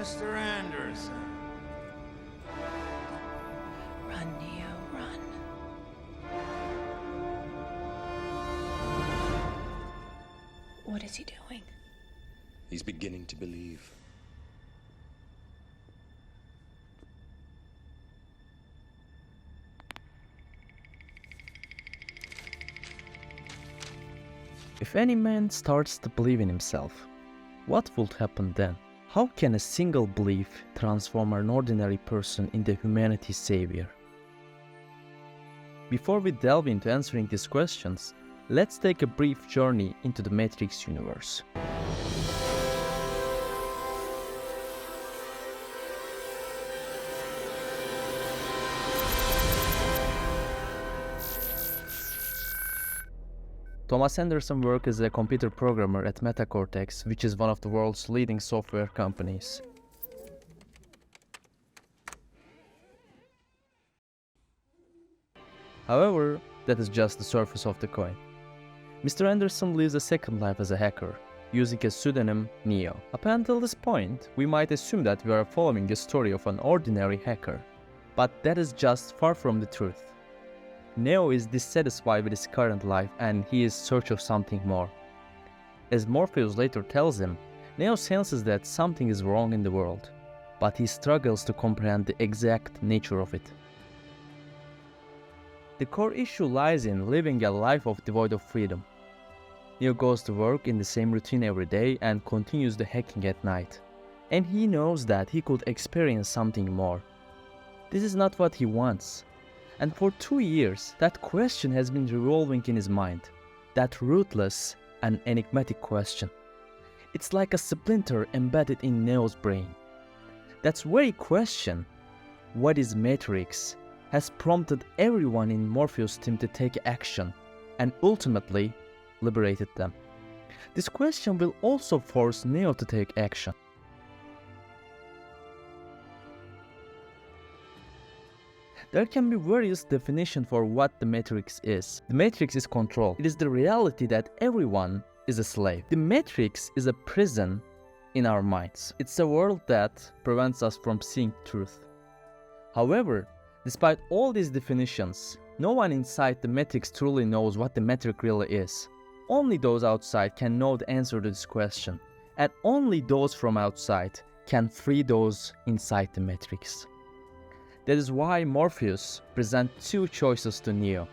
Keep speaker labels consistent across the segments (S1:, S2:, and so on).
S1: Mr. Anderson.
S2: Run, Neo, run. What is he doing?
S3: He's beginning to believe.
S4: If any man starts to believe in himself, what would happen then? How can a single belief transform an ordinary person into humanity's savior? Before we delve into answering these questions, let's take a brief journey into the Matrix universe. Thomas Anderson worked as a computer programmer at Metacortex, which is one of the world's leading software companies. However, that is just the surface of the coin. Mr. Anderson lives a second life as a hacker, using a pseudonym Neo. Up until this point, we might assume that we are following the story of an ordinary hacker, but that is just far from the truth. Neo is dissatisfied with his current life and he is in search of something more. As Morpheus later tells him, Neo senses that something is wrong in the world, but he struggles to comprehend the exact nature of it. The core issue lies in living a life devoid of freedom. Neo goes to work in the same routine every day and continues the hacking at night. And he knows that he could experience something more. This is not what he wants. And for 2 years, that question has been revolving in his mind. That rootless and enigmatic question. It's like a splinter embedded in Neo's brain. That very question, what is Matrix, has prompted everyone in Morpheus' team to take action and ultimately liberated them. This question will also force Neo to take action. There can be various definitions for what the Matrix is. The Matrix is control. It is the reality that everyone is a slave. The Matrix is a prison in our minds. It's a world that prevents us from seeing truth. However, despite all these definitions, no one inside the Matrix truly knows what the Matrix really is. Only those outside can know the answer to this question, and only those from outside can free those inside the Matrix. That is why Morpheus presents 2 choices to Neo.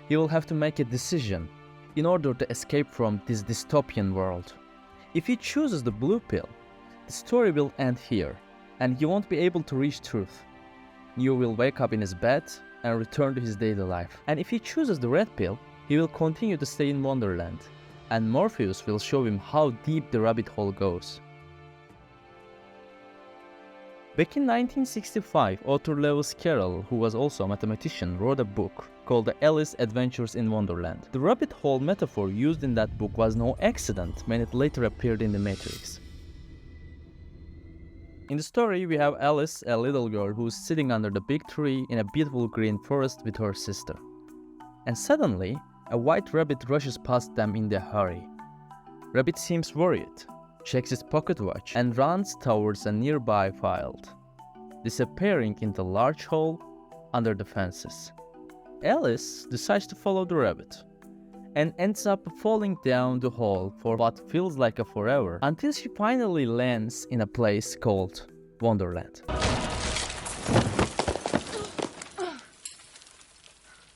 S4: He will have to make a decision in order to escape from this dystopian world. If he chooses the blue pill, the story will end here, and he won't be able to reach truth. Neo will wake up in his bed and return to his daily life. And if he chooses the red pill, he will continue to stay in Wonderland, and Morpheus will show him how deep the rabbit hole goes. Back in 1965, author Lewis Carroll, who was also a mathematician, wrote a book called The Alice Adventures in Wonderland. The rabbit hole metaphor used in that book was no accident when it later appeared in The Matrix. In the story, we have Alice, a little girl who's sitting under the big tree in a beautiful green forest with her sister. And suddenly, a white rabbit rushes past them in a hurry. Rabbit seems worried, checks his pocket watch, and runs towards a nearby field, disappearing in the large hole under the fences. Alice decides to follow the rabbit, and ends up falling down the hole for what feels like a forever, until she finally lands in a place called Wonderland.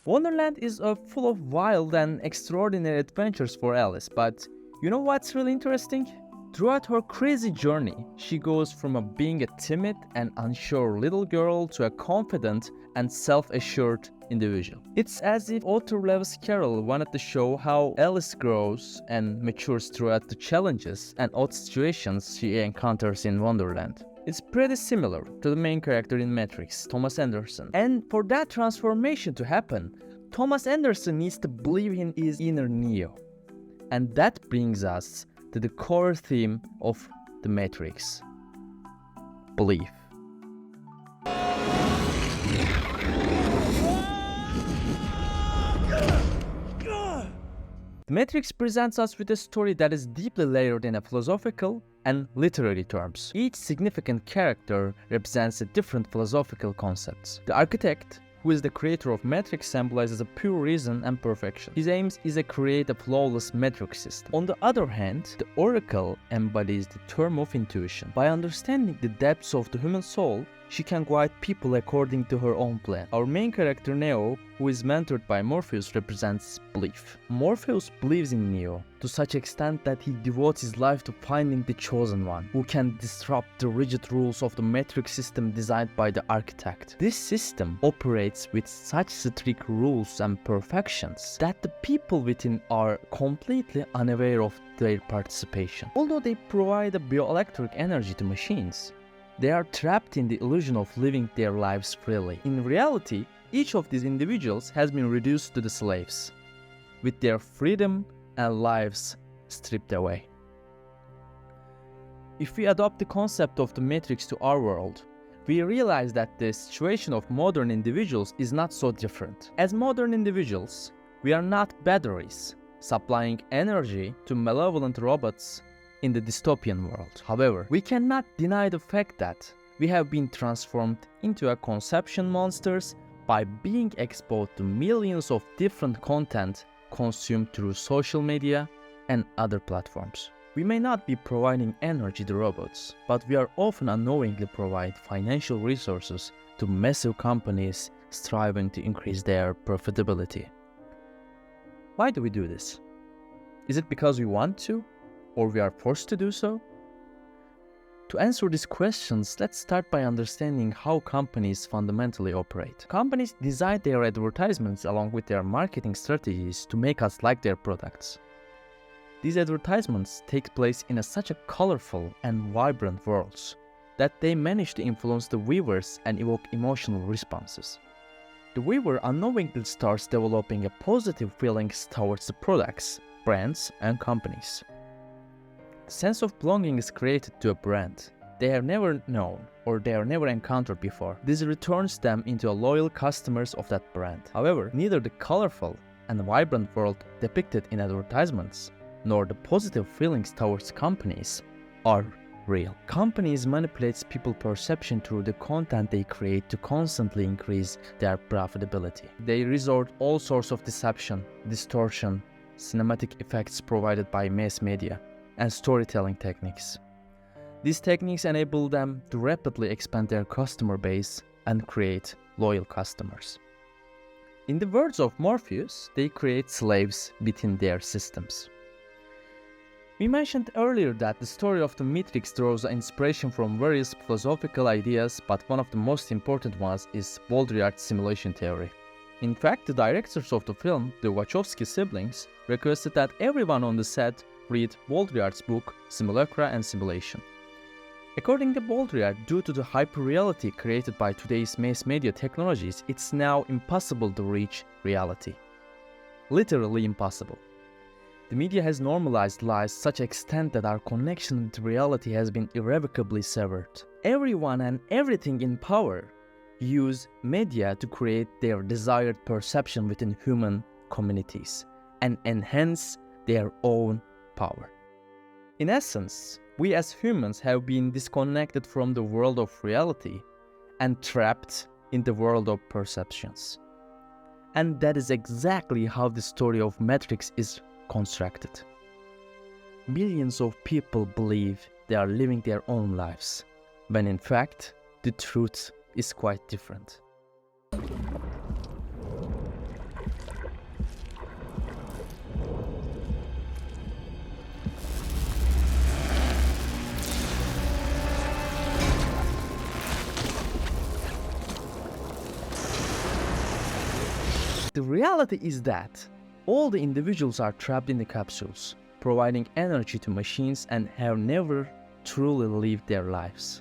S4: Wonderland is full of wild and extraordinary adventures for Alice, but you know what's really interesting? Throughout her crazy journey, she goes from being a timid and unsure little girl to a confident and self-assured individual. It's as if author Lewis Carroll wanted to show how Alice grows and matures throughout the challenges and odd situations she encounters in Wonderland. It's pretty similar to the main character in Matrix, Thomas Anderson. And for that transformation to happen, Thomas Anderson needs to believe in his inner Neo. And that brings us to the core theme of The Matrix: belief. The Matrix presents us with a story that is deeply layered in a philosophical and literary terms. Each significant character represents a different philosophical concept. The architect, who is the creator of Matrix, symbolizes a pure reason and perfection. His aim is to create a flawless Matrix system. On the other hand, the Oracle embodies the term of intuition. By understanding the depths of the human soul, she can guide people according to her own plan. Our main character Neo, who is mentored by Morpheus, represents belief. Morpheus believes in Neo to such extent that he devotes his life to finding the chosen one, who can disrupt the rigid rules of the Matrix system designed by the architect. This system operates with such strict rules and perfections that the people within are completely unaware of their participation. Although they provide a bioelectric energy to machines, they are trapped in the illusion of living their lives freely. In reality, each of these individuals has been reduced to the slaves, with their freedom and lives stripped away. If we adopt the concept of the Matrix to our world, we realize that the situation of modern individuals is not so different. As modern individuals, we are not batteries supplying energy to malevolent robots in the dystopian world. However, we cannot deny the fact that we have been transformed into a conception monsters by being exposed to millions of different content consumed through social media and other platforms. We may not be providing energy to robots, but we are often unknowingly provide financial resources to massive companies striving to increase their profitability. Why do we do this? Is it because we want to, or we are forced to do so? To answer these questions, let's start by understanding how companies fundamentally operate. Companies design their advertisements along with their marketing strategies to make us like their products. These advertisements take place in such a colorful and vibrant world that they manage to influence the viewers and evoke emotional responses. The viewer unknowingly starts developing a positive feelings towards the products, brands, and companies. The sense of belonging is created to a brand they have never known or they have never encountered before. This returns them into loyal customers of that brand. However, neither the colorful and vibrant world depicted in advertisements nor the positive feelings towards companies are real. Companies manipulate people's perception through the content they create to constantly increase their profitability. They resort all sorts of deception, distortion, cinematic effects provided by mass media, and storytelling techniques. These techniques enable them to rapidly expand their customer base and create loyal customers. In the words of Morpheus, they create slaves within their systems. We mentioned earlier that the story of the Matrix draws inspiration from various philosophical ideas, but one of the most important ones is Baudrillard's simulation theory. In fact, the directors of the film, the Wachowski siblings, requested that everyone on the set read Baudrillard's book Simulacra and Simulation. According to Baudrillard, due to the hyperreality created by today's mass media technologies, it's now impossible to reach reality. Literally impossible. The media has normalized lies to such extent that our connection with reality has been irrevocably severed. Everyone and everything in power use media to create their desired perception within human communities and enhance their own power. In essence, we as humans have been disconnected from the world of reality and trapped in the world of perceptions. And that is exactly how the story of Matrix is constructed. Millions of people believe they are living their own lives, when in fact, the truth is quite different. The reality is that all the individuals are trapped in the capsules, providing energy to machines and have never truly lived their lives.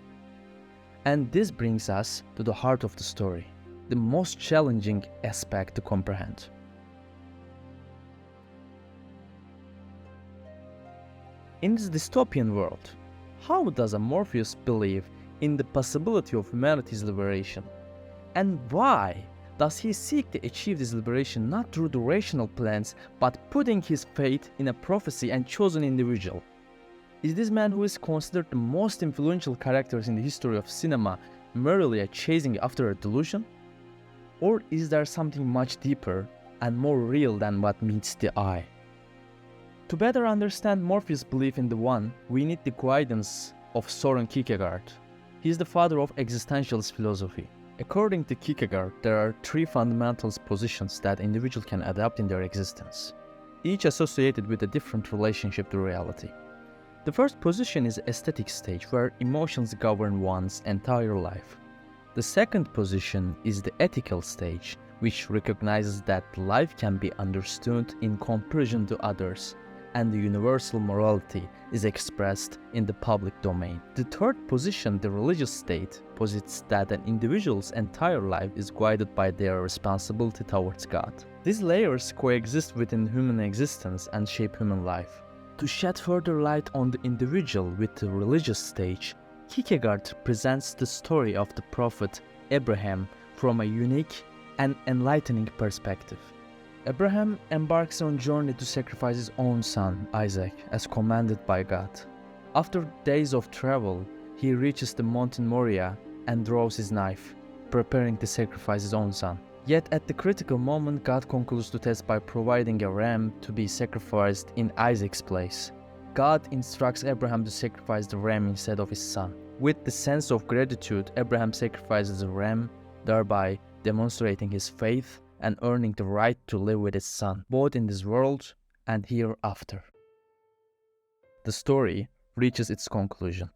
S4: And this brings us to the heart of the story, the most challenging aspect to comprehend. In this dystopian world, how does a Morpheus believe in the possibility of humanity's liberation? And why Does he seek to achieve this liberation not through the rational plans, but putting his faith in a prophecy and chosen individual? Is this man, who is considered the most influential characters in the history of cinema, merely a chasing after a delusion? Or is there something much deeper and more real than what meets the eye? To better understand Morpheus' belief in the One, we need the guidance of Søren Kierkegaard. He is the father of existentialist philosophy. According to Kierkegaard, there are three fundamental positions that individuals can adopt in their existence, each associated with a different relationship to reality. The first position is the aesthetic stage, where emotions govern one's entire life. The second position is the ethical stage, which recognizes that life can be understood in comparison to others, and the universal morality is expressed in the public domain. The third position, the religious state, posits that an individual's entire life is guided by their responsibility towards God. These layers coexist within human existence and shape human life. To shed further light on the individual with the religious stage, Kierkegaard presents the story of the prophet Abraham from a unique and enlightening perspective. Abraham embarks on a journey to sacrifice his own son, Isaac, as commanded by God. After days of travel, he reaches the mountain Moriah and draws his knife, preparing to sacrifice his own son. Yet at the critical moment, God concludes the test by providing a ram to be sacrificed in Isaac's place. God instructs Abraham to sacrifice the ram instead of his son. With the sense of gratitude, Abraham sacrifices the ram, thereby demonstrating his faith and earning the right to live with his son, both in this world and hereafter. The story reaches its conclusion.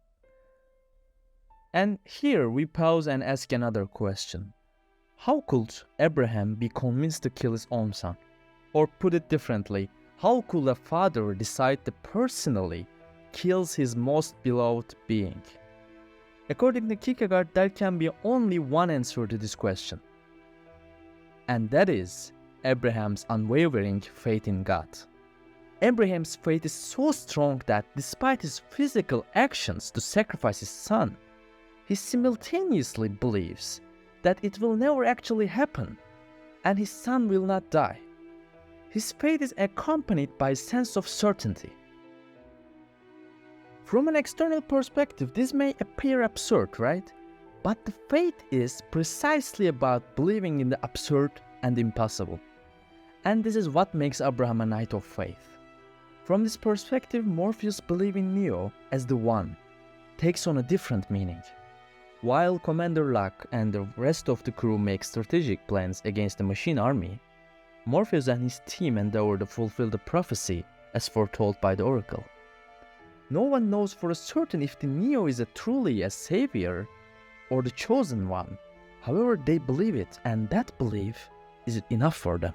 S4: And here we pause and ask another question. How could Abraham be convinced to kill his own son? Or put it differently, how could a father decide to personally kill his most beloved being? According to Kierkegaard, there can be only one answer to this question. And that is Abraham's unwavering faith in God. Abraham's faith is so strong that despite his physical actions to sacrifice his son, he simultaneously believes that it will never actually happen, and his son will not die. His faith is accompanied by a sense of certainty. From an external perspective, this may appear absurd, right? But the faith is precisely about believing in the absurd and impossible. And this is what makes Abraham a knight of faith. From this perspective, Morpheus' belief in Neo as the One takes on a different meaning. While Commander Locke and the rest of the crew make strategic plans against the machine army, Morpheus and his team endeavor to fulfill the prophecy as foretold by the oracle. No one knows for certain if the Neo is truly a savior or the chosen one. However, they believe it, and that belief is enough for them.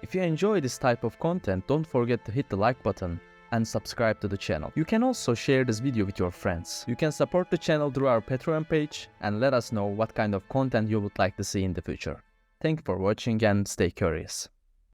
S4: If you enjoy this type of content, don't forget to hit the like button and subscribe to the channel. You can also share this video with your friends. You can support the channel through our Patreon page and let us know what kind of content you would like to see in the future. Thank you for watching and stay curious.